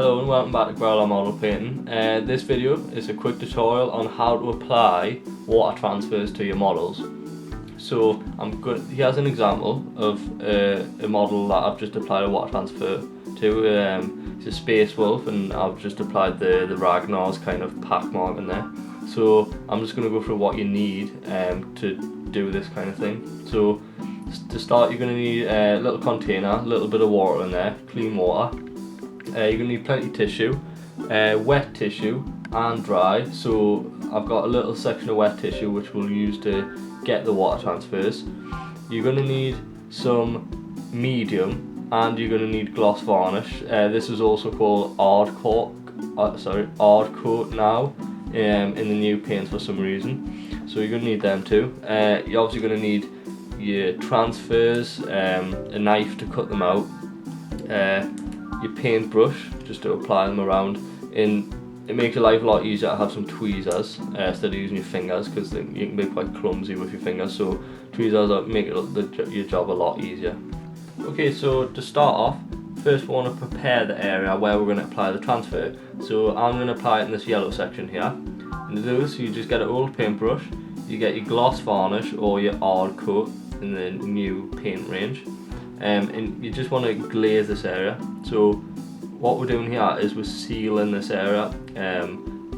Hello and welcome back to Growler Model Painting. This video is a quick tutorial on how to apply water transfers to your models. So here's an example of a model that I've just applied a water transfer to. It's a Space Wolf, and I've just applied the Ragnar's kind of pack mark in there. So I'm just going to go through what you need to do this kind of thing. So to start, you're going to need a little container, a little bit of water in there, clean water. You're going to need plenty of tissue, wet tissue and dry. So I've got a little section of wet tissue which we'll use to get the water transfers. You're going to need some medium, and you're going to need gloss varnish. This is also called hard coat now in the new paints for some reason. So you're going to need them too. You're obviously going to need your transfers, a knife to cut them out, your paintbrush just to apply them around. It makes your life a lot easier to have some tweezers instead of using your fingers, because you can be quite clumsy with your fingers, so tweezers make your job a lot easier. Okay, so to start off, first we want to prepare the area where we're going to apply the transfer. So I'm going to apply it in this yellow section here. And to do this, you just get an old paintbrush, you get your gloss varnish or your hard coat in the new paint range, and you just want to glaze this area. So what we're doing here is we're sealing this area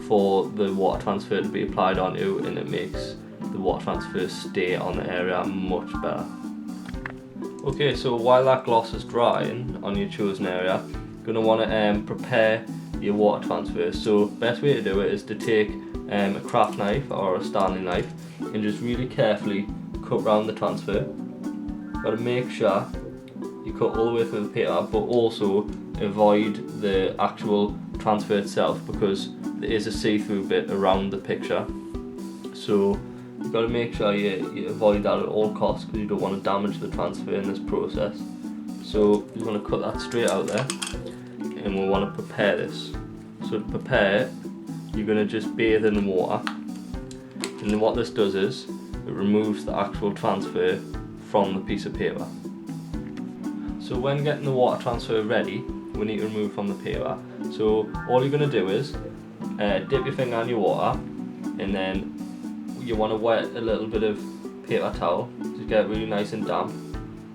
for the water transfer to be applied onto, and it makes the water transfer stay on the area much better. Okay, so while that gloss is drying on your chosen area, you're going to want to prepare your water transfer. So best way to do it is to take a craft knife or a Stanley knife and just really carefully cut round the transfer. Got to make sure you cut all the way through the paper, but also avoid the actual transfer itself, because there is a see-through bit around the picture. So you've got to make sure you avoid that at all costs, because you don't want to damage the transfer in this process. So you want to cut that straight out there, and we'll want to prepare this. So to prepare it, you're going to just bathe in the water, and then what this does is it removes the actual transfer from the piece of paper. So when getting the water transfer ready, we need to remove from the paper. So all you're going to do is dip your finger in your water, and then you want to wet a little bit of paper towel to get it really nice and damp.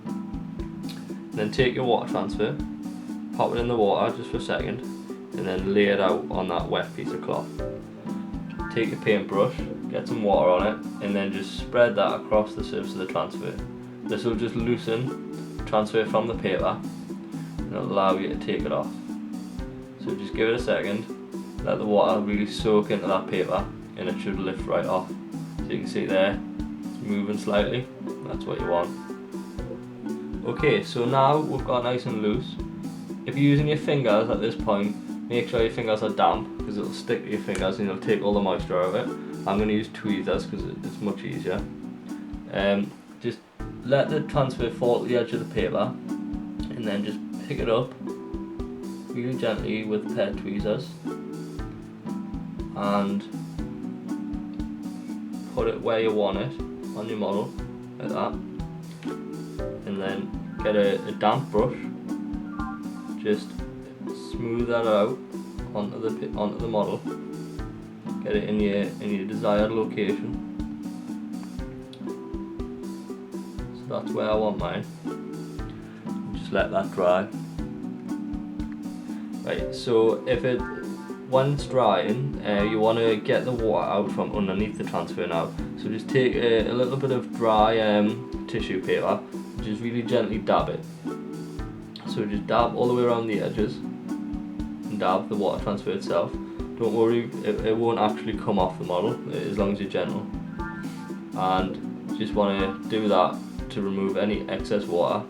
And then take your water transfer, pop it in the water just for a second, and then lay it out on that wet piece of cloth. Take your paintbrush, get some water on it, and then just spread that across the surface of the transfer. This will just loosen the transfer from the paper, and it'll allow you to take it off. So just give it a second, let the water really soak into that paper, and it should lift right off. So you can see there, it's moving slightly. That's what you want. Okay, so now we've got nice and loose. If you're using your fingers at this point, make sure your fingers are damp, because it'll stick to your fingers and you'll take all the moisture out of it. I'm going to use tweezers because it's much easier. Just let the transfer fall to the edge of the paper, and then just pick it up really gently with a pair of tweezers and put it where you want it on your model, like that. And then get a damp brush, just smooth that out onto the model. Get it in your desired location. So that's where I want mine. Just let that dry. Right, so when it's drying, you want to get the water out from underneath the transfer now. So just take a little bit of dry tissue paper, just really gently dab it. So just dab all the way around the edges, and dab the water transfer itself. Don't worry, it won't actually come off the model as long as you're gentle. And just want to do that to remove any excess water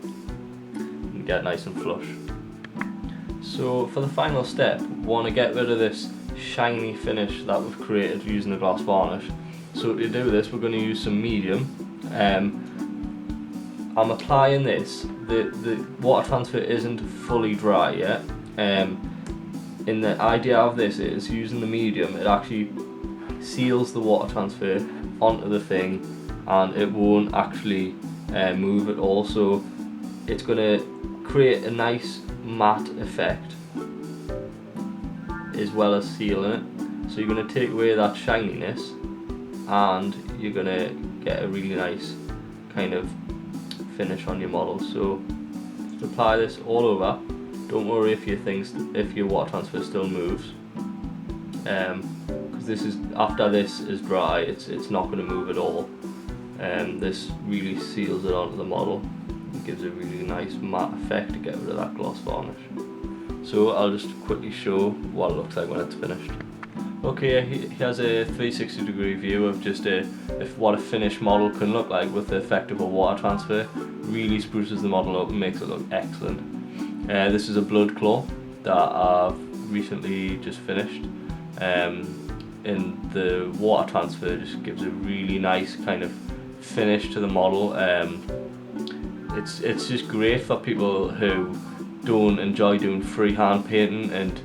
and get nice and flush. So for the final step, we want to get rid of this shiny finish that we've created using the gloss varnish. So to do this, we're going to use some medium. I'm applying this. The water transfer isn't fully dry yet. And the idea of this is, using the medium, it actually seals the water transfer onto the thing, and it won't actually move at all. So it's going to create a nice matte effect as well as sealing it. So you're going to take away that shininess, and you're going to get a really nice kind of finish on your model. So apply this all over. Don't worry if your water transfer still moves, because this is, after this is dry, it's not going to move at all. This really seals it onto the model. It gives a really nice matte effect to get rid of that gloss varnish. So I'll just quickly show what it looks like when it's finished. Okay, here's a 360-degree view of just what a finished model can look like with the effect of a water transfer. Really spruces the model up and makes it look excellent. This is a blood claw that I've recently just finished. And the water transfer just gives a really nice kind of finish to the model. It's just great for people who don't enjoy doing freehand painting, and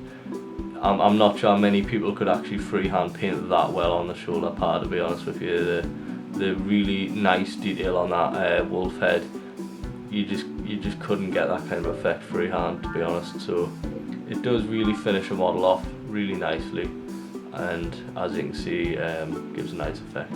I'm not sure many people could actually freehand paint that well on the shoulder part, to be honest with you. The really nice detail on that wolf head, you just couldn't get that kind of effect freehand, to be honest. So it does really finish a model off really nicely, and as you can see, gives a nice effect.